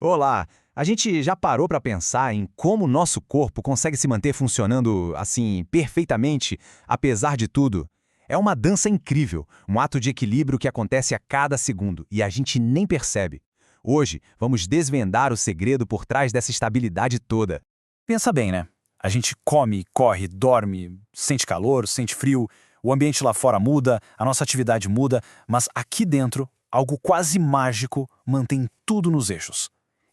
Olá! A gente já parou para pensar em como o nosso corpo consegue se manter funcionando, assim, perfeitamente, apesar de tudo? É uma dança incrível, um ato de equilíbrio que acontece a cada segundo e a gente nem percebe. Hoje, vamos desvendar o segredo por trás dessa estabilidade toda. Pensa bem, né? A gente come, corre, dorme, sente calor, sente frio, o ambiente lá fora muda, a nossa atividade muda, mas aqui dentro, algo quase mágico mantém tudo nos eixos.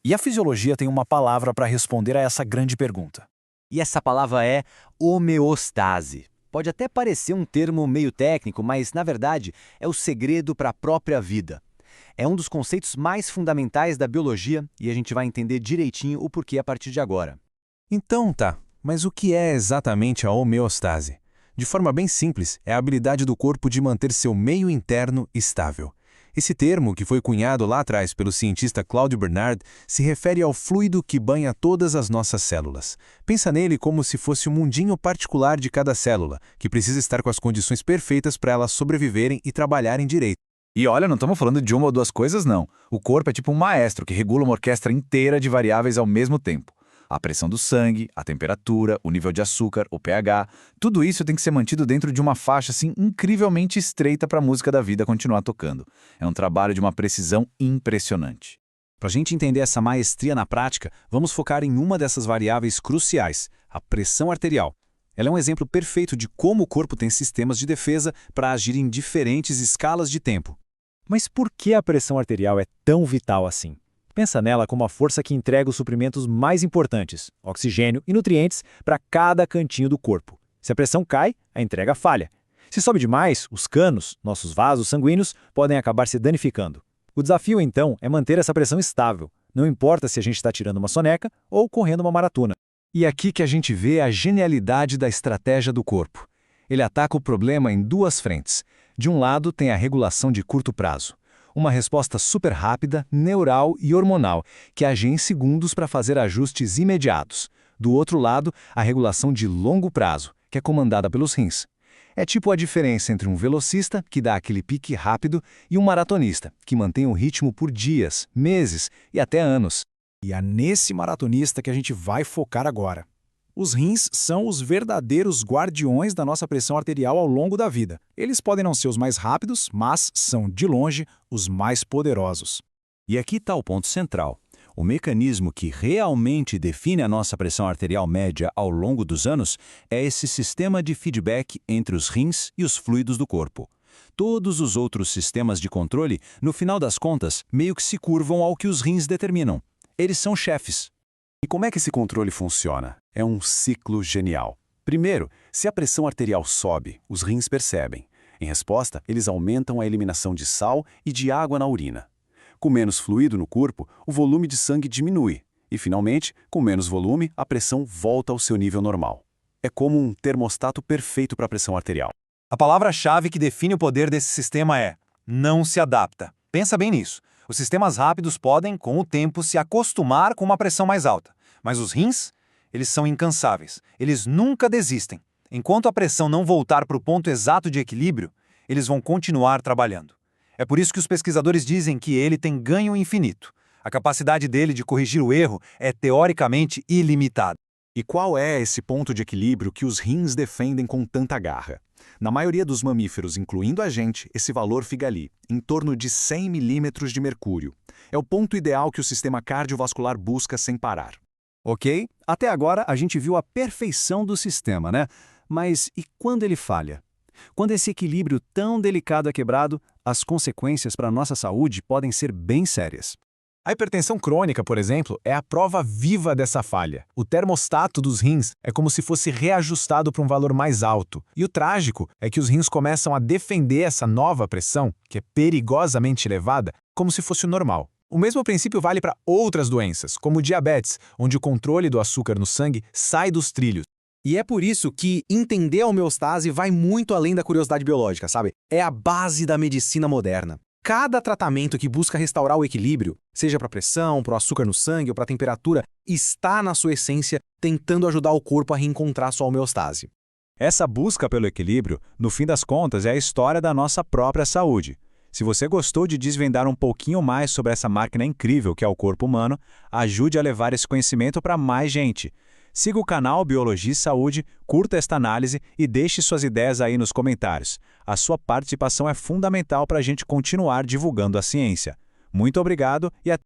E a fisiologia tem uma palavra para responder a essa grande pergunta. E essa palavra é homeostase. Pode até parecer um termo meio técnico, mas, na verdade, é o segredo para a própria vida. É um dos conceitos mais fundamentais da biologia e a gente vai entender direitinho o porquê a partir de agora. Então tá, mas o que é exatamente a homeostase? De forma bem simples, é a habilidade do corpo de manter seu meio interno estável. Esse termo, que foi cunhado lá atrás pelo cientista Claude Bernard, se refere ao fluido que banha todas as nossas células. Pensa nele como se fosse o mundinho particular de cada célula, que precisa estar com as condições perfeitas para elas sobreviverem e trabalharem direito. E olha, não estamos falando de uma ou duas coisas, não. O corpo é tipo um maestro que regula uma orquestra inteira de variáveis ao mesmo tempo. A pressão do sangue, a temperatura, o nível de açúcar, o pH, tudo isso tem que ser mantido dentro de uma faixa assim incrivelmente estreita para a música da vida continuar tocando. É um trabalho de uma precisão impressionante. Para a gente entender essa maestria na prática, vamos focar em uma dessas variáveis cruciais, a pressão arterial. Ela é um exemplo perfeito de como o corpo tem sistemas de defesa para agir em diferentes escalas de tempo. Mas por que a pressão arterial é tão vital assim? Pensa nela como a força que entrega os suprimentos mais importantes, oxigênio e nutrientes, para cada cantinho do corpo. Se a pressão cai, a entrega falha. Se sobe demais, os canos, nossos vasos sanguíneos, podem acabar se danificando. O desafio, então, é manter essa pressão estável, não importa se a gente está tirando uma soneca ou correndo uma maratona. E é aqui que a gente vê a genialidade da estratégia do corpo. Ele ataca o problema em duas frentes. De um lado, tem a regulação de curto prazo. Uma resposta super rápida, neural e hormonal, que age em segundos para fazer ajustes imediatos. Do outro lado, a regulação de longo prazo, que é comandada pelos rins. É tipo a diferença entre um velocista, que dá aquele pique rápido, e um maratonista, que mantém o ritmo por dias, meses e até anos. E é nesse maratonista que a gente vai focar agora. Os rins são os verdadeiros guardiões da nossa pressão arterial ao longo da vida. Eles podem não ser os mais rápidos, mas são, de longe, os mais poderosos. E aqui está o ponto central. O mecanismo que realmente define a nossa pressão arterial média ao longo dos anos é esse sistema de feedback entre os rins e os fluidos do corpo. Todos os outros sistemas de controle, no final das contas, meio que se curvam ao que os rins determinam. Eles são chefes. E como é que esse controle funciona? É um ciclo genial. Primeiro, se a pressão arterial sobe, os rins percebem. Em resposta, eles aumentam a eliminação de sal e de água na urina. Com menos fluido no corpo, o volume de sangue diminui. E, finalmente, com menos volume, a pressão volta ao seu nível normal. É como um termostato perfeito para a pressão arterial. A palavra-chave que define o poder desse sistema é não se adapta. Pensa bem nisso. Os sistemas rápidos podem, com o tempo, se acostumar com uma pressão mais alta. Mas os rins, eles são incansáveis. Eles nunca desistem. Enquanto a pressão não voltar para o ponto exato de equilíbrio, eles vão continuar trabalhando. É por isso que os pesquisadores dizem que ele tem ganho infinito. A capacidade dele de corrigir o erro é teoricamente ilimitada. E qual é esse ponto de equilíbrio que os rins defendem com tanta garra? Na maioria dos mamíferos, incluindo a gente, esse valor fica ali, em torno de 100 milímetros de mercúrio. É o ponto ideal que o sistema cardiovascular busca sem parar. Ok? Até agora a gente viu a perfeição do sistema, né? Mas e quando ele falha? Quando esse equilíbrio tão delicado é quebrado, as consequências para a nossa saúde podem ser bem sérias. A hipertensão crônica, por exemplo, é a prova viva dessa falha. O termostato dos rins é como se fosse reajustado para um valor mais alto. E o trágico é que os rins começam a defender essa nova pressão, que é perigosamente elevada, como se fosse o normal. O mesmo princípio vale para outras doenças, como o diabetes, onde o controle do açúcar no sangue sai dos trilhos. E é por isso que entender a homeostase vai muito além da curiosidade biológica, sabe? É a base da medicina moderna. Cada tratamento que busca restaurar o equilíbrio, seja para a pressão, para o açúcar no sangue ou para a temperatura, está na sua essência tentando ajudar o corpo a reencontrar sua homeostase. Essa busca pelo equilíbrio, no fim das contas, é a história da nossa própria saúde. Se você gostou de desvendar um pouquinho mais sobre essa máquina incrível que é o corpo humano, ajude a levar esse conhecimento para mais gente. Siga o canal Biologia e Saúde, curta esta análise e deixe suas ideias aí nos comentários. A sua participação é fundamental para a gente continuar divulgando a ciência. Muito obrigado e até